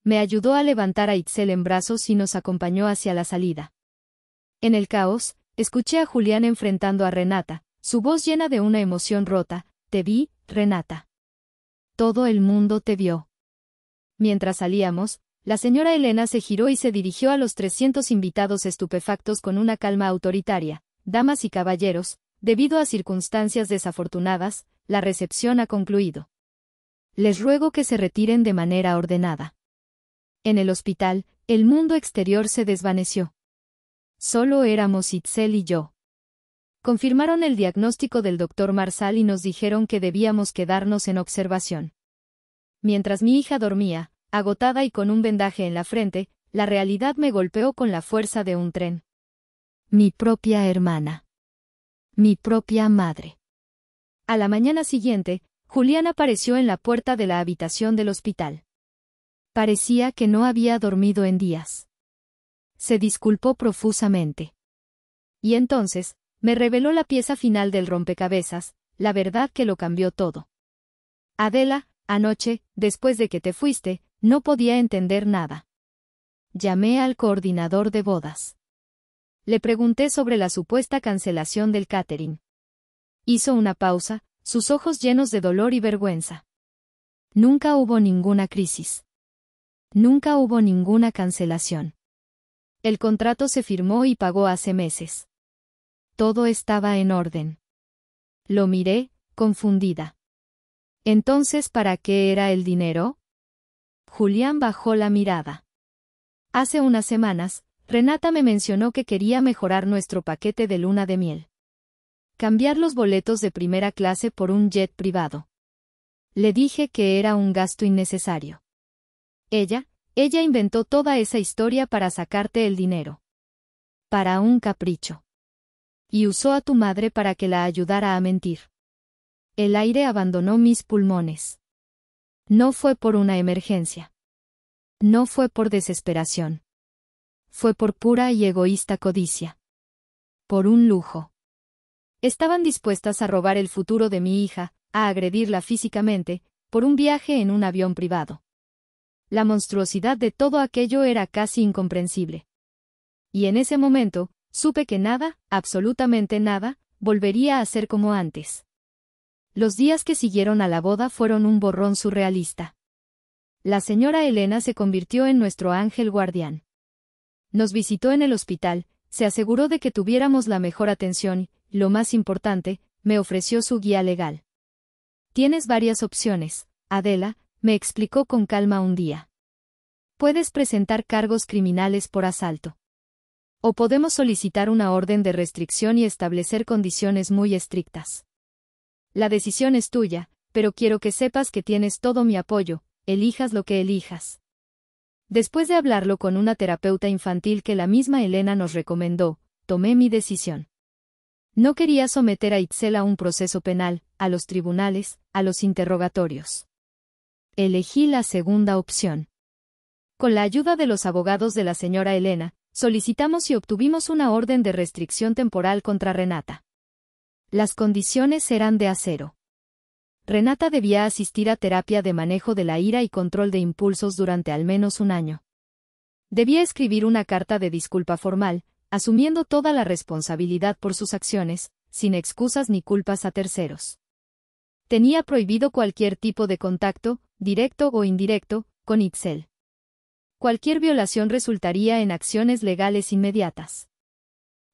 Me ayudó a levantar a Itzel en brazos y nos acompañó hacia la salida. En el caos, escuché a Julián enfrentando a Renata, su voz llena de una emoción rota. Te vi, Renata. Todo el mundo te vio. Mientras salíamos, la señora Elena se giró y se dirigió a los 300 invitados estupefactos con una calma autoritaria. Damas y caballeros, debido a circunstancias desafortunadas, la recepción ha concluido. Les ruego que se retiren de manera ordenada. En el hospital, el mundo exterior se desvaneció. Solo éramos Itzel y yo. Confirmaron el diagnóstico del doctor Marsal y nos dijeron que debíamos quedarnos en observación. Mientras mi hija dormía, agotada y con un vendaje en la frente, la realidad me golpeó con la fuerza de un tren. Mi propia hermana. Mi propia madre. A la mañana siguiente, Julián apareció en la puerta de la habitación del hospital. Parecía que no había dormido en días. Se disculpó profusamente. Y entonces, me reveló la pieza final del rompecabezas, la verdad que lo cambió todo. Adela, anoche, después de que te fuiste, no podía entender nada. Llamé al coordinador de bodas. Le pregunté sobre la supuesta cancelación del catering. Hizo una pausa, sus ojos llenos de dolor y vergüenza. Nunca hubo ninguna crisis. Nunca hubo ninguna cancelación. El contrato se firmó y pagó hace meses. Todo estaba en orden. Lo miré, confundida. Entonces, ¿para qué era el dinero? Julián bajó la mirada. Hace unas semanas, Renata me mencionó que quería mejorar nuestro paquete de luna de miel. Cambiar los boletos de primera clase por un jet privado. Le dije que era un gasto innecesario. Ella inventó toda esa historia para sacarte el dinero. Para un capricho. Y usó a tu madre para que la ayudara a mentir. El aire abandonó mis pulmones. No fue por una emergencia. No fue por desesperación. Fue por pura y egoísta codicia. Por un lujo. Estaban dispuestas a robar el futuro de mi hija, a agredirla físicamente, por un viaje en un avión privado. La monstruosidad de todo aquello era casi incomprensible. Y en ese momento, supe que nada, absolutamente nada, volvería a ser como antes. Los días que siguieron a la boda fueron un borrón surrealista. La señora Elena se convirtió en nuestro ángel guardián. Nos visitó en el hospital, se aseguró de que tuviéramos la mejor atención y, lo más importante, me ofreció su guía legal. Tienes varias opciones, Adela, me explicó con calma un día. Puedes presentar cargos criminales por asalto. O podemos solicitar una orden de restricción y establecer condiciones muy estrictas. La decisión es tuya, pero quiero que sepas que tienes todo mi apoyo, elijas lo que elijas. Después de hablarlo con una terapeuta infantil que la misma Elena nos recomendó, tomé mi decisión. No quería someter a Itzel a un proceso penal, a los tribunales, a los interrogatorios. Elegí la segunda opción. Con la ayuda de los abogados de la señora Elena, solicitamos y obtuvimos una orden de restricción temporal contra Renata. Las condiciones eran de acero. Renata debía asistir a terapia de manejo de la ira y control de impulsos durante al menos un año. Debía escribir una carta de disculpa formal, asumiendo toda la responsabilidad por sus acciones, sin excusas ni culpas a terceros. Tenía prohibido cualquier tipo de contacto, directo o indirecto, con Itzel. Cualquier violación resultaría en acciones legales inmediatas.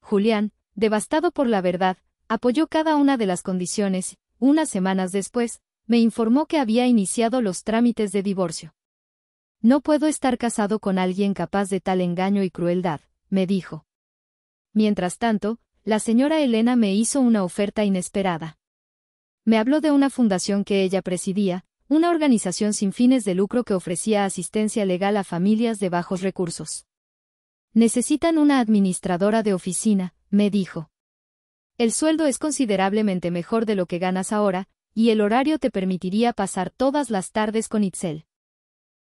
Julián, devastado por la verdad, apoyó cada una de las condiciones. Unas semanas después, me informó que había iniciado los trámites de divorcio. No puedo estar casado con alguien capaz de tal engaño y crueldad, me dijo. Mientras tanto, la señora Elena me hizo una oferta inesperada. Me habló de una fundación que ella presidía, una organización sin fines de lucro que ofrecía asistencia legal a familias de bajos recursos. Necesitan una administradora de oficina, me dijo. El sueldo es considerablemente mejor de lo que ganas ahora, y el horario te permitiría pasar todas las tardes con Itzel.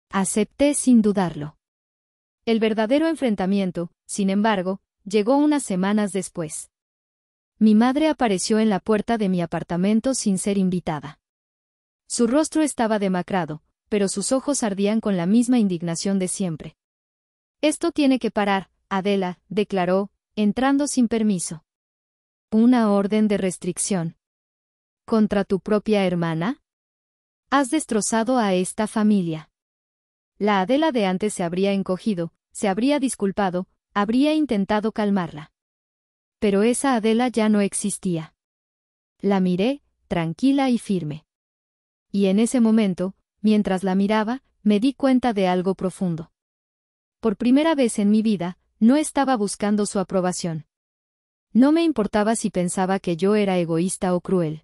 Acepté sin dudarlo. El verdadero enfrentamiento, sin embargo, llegó unas semanas después. Mi madre apareció en la puerta de mi apartamento sin ser invitada. Su rostro estaba demacrado, pero sus ojos ardían con la misma indignación de siempre. Esto tiene que parar, Adela, declaró, entrando sin permiso. ¿Una orden de restricción? ¿Contra tu propia hermana? Has destrozado a esta familia. La Adela de antes se habría encogido, se habría disculpado, habría intentado calmarla. Pero esa Adela ya no existía. La miré, tranquila y firme. Y en ese momento, mientras la miraba, me di cuenta de algo profundo. Por primera vez en mi vida, no estaba buscando su aprobación. No me importaba si pensaba que yo era egoísta o cruel.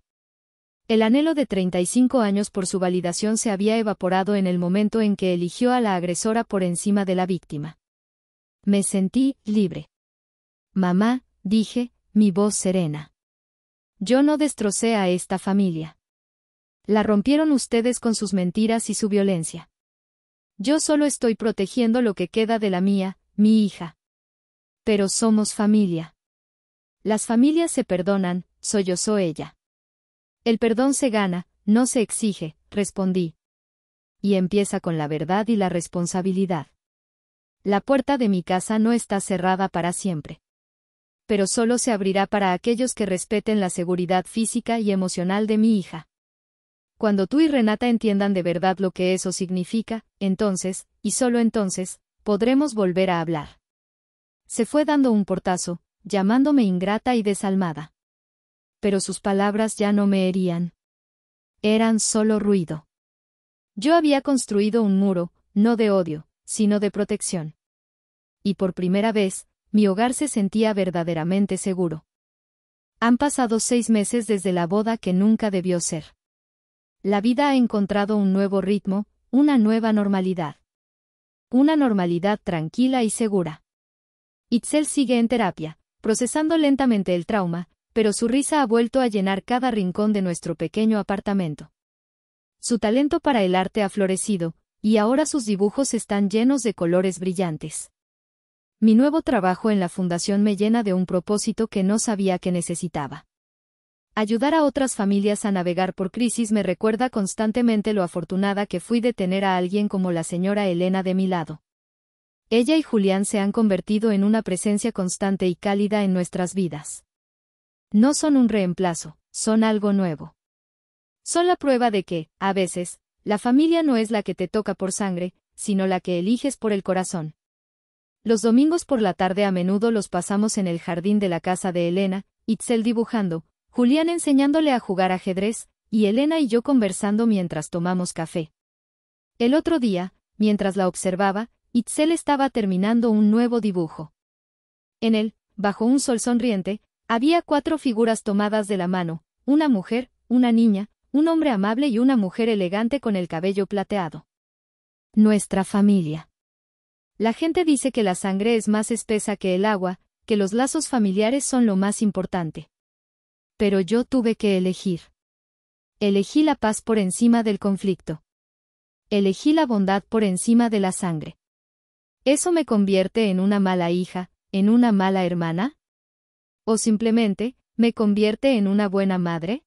El anhelo de 35 años por su validación se había evaporado en el momento en que eligió a la agresora por encima de la víctima. Me sentí libre. Mamá, dije, mi voz serena. Yo no destrocé a esta familia. La rompieron ustedes con sus mentiras y su violencia. Yo solo estoy protegiendo lo que queda de la mía, mi hija. Pero somos familia. Las familias se perdonan, sollozó ella. El perdón se gana, no se exige, respondí. Y empieza con la verdad y la responsabilidad. La puerta de mi casa no está cerrada para siempre. Pero solo se abrirá para aquellos que respeten la seguridad física y emocional de mi hija. Cuando tú y Renata entiendan de verdad lo que eso significa, entonces, y solo entonces, podremos volver a hablar. Se fue dando un portazo, llamándome ingrata y desalmada. Pero sus palabras ya no me herían. Eran solo ruido. Yo había construido un muro, no de odio, sino de protección. Y por primera vez, mi hogar se sentía verdaderamente seguro. Han pasado 6 meses desde la boda que nunca debió ser. La vida ha encontrado un nuevo ritmo, una nueva normalidad. Una normalidad tranquila y segura. Itzel sigue en terapia, procesando lentamente el trauma, pero su risa ha vuelto a llenar cada rincón de nuestro pequeño apartamento. Su talento para el arte ha florecido, y ahora sus dibujos están llenos de colores brillantes. Mi nuevo trabajo en la fundación me llena de un propósito que no sabía que necesitaba. Ayudar a otras familias a navegar por crisis me recuerda constantemente lo afortunada que fui de tener a alguien como la señora Elena de mi lado. Ella y Julián se han convertido en una presencia constante y cálida en nuestras vidas. No son un reemplazo, son algo nuevo. Son la prueba de que, a veces, la familia no es la que te toca por sangre, sino la que eliges por el corazón. Los domingos por la tarde a menudo los pasamos en el jardín de la casa de Elena, Itzel dibujando, Julián enseñándole a jugar ajedrez, y Elena y yo conversando mientras tomamos café. El otro día, mientras la observaba, Itzel estaba terminando un nuevo dibujo. En él, bajo un sol sonriente, había 4 figuras tomadas de la mano, una mujer, una niña, un hombre amable y una mujer elegante con el cabello plateado. Nuestra familia. La gente dice que la sangre es más espesa que el agua, que los lazos familiares son lo más importante. Pero yo tuve que elegir. Elegí la paz por encima del conflicto. Elegí la bondad por encima de la sangre. ¿Eso me convierte en una mala hija, en una mala hermana? ¿O simplemente, me convierte en una buena madre?